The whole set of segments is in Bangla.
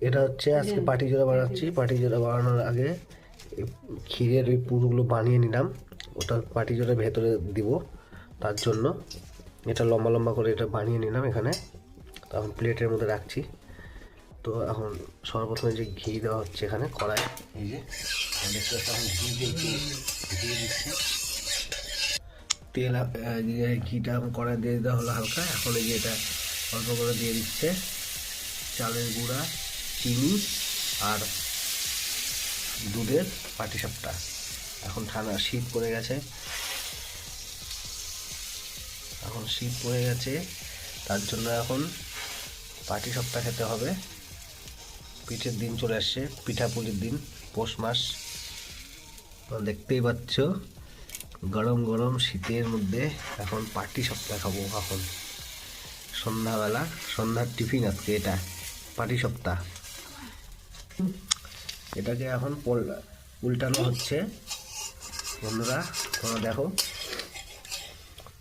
এটা হচ্ছে আজকে পাটি জোড়া বানাচ্ছি। পাটি জোড়া বানানোর আগে ক্ষীরের ওই পুরগুলো বানিয়ে নিলাম, ওটা পাটি জোড়ার ভেতরে দিব। তার জন্য এটা লম্বা লম্বা করে এটা বানিয়ে নিলাম এখানে। তখন প্লেটের মধ্যে রাখছি। তো এখন সর্বপ্রথমে যে ঘি দেওয়া হচ্ছে এখানে কড়াই, এই যে দেখতে পাচ্ছি এখন ঘি দিচ্ছি। তেল ঘিটা এখন কড়াই দিয়ে দেওয়া হলো হালকা। এখন এই যে এটা অল্প করে দিয়ে দিচ্ছে চালের গুঁড়া, চিনি আর দুধের পাটিসাপটা। এখন ঠান্ডা শীত পড়ে গেছে, তার জন্য এখন পাটিসাপটা খেতে হবে। পিঠের দিন চলে আসছে, পিঠাপুলির দিন, পৌষ মাস। দেখতেই পাচ্ছ গরম গরম শীতের মধ্যে এখন পাটিসাপটা খাবো। এখন সন্ধ্যাবেলা, সন্ধ্যার টিফিন আজকে এটা পাটিসাপটা। এটাকে এখন উল্টানো হচ্ছে। বন্ধুরা তোমরা দেখো,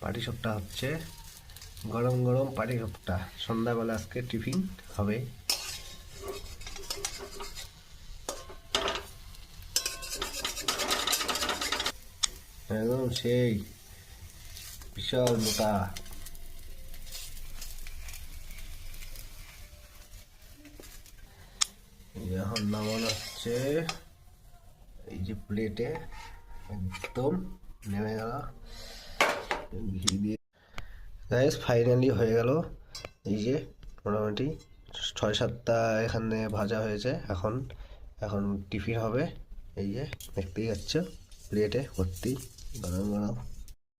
পাটিসাপটা হচ্ছে, গরম গরম পাটিসাপটা সন্ধ্যাবেলা আজকে টিফিন হবে। একদম সেই বিশাল মোটা। এখন নামানো হচ্ছে এই যে প্লেটে, একদম নেমে গেল ঘি দিয়ে। গাইস ফাইনালি হয়ে গেল। এই যে মোটামুটি 6-7টা এখানে ভাজা হয়েছে। এখন টিফিন হবে। এই যে দেখতেই পাচ্ছ প্লেটে ভর্তি গরম গরম।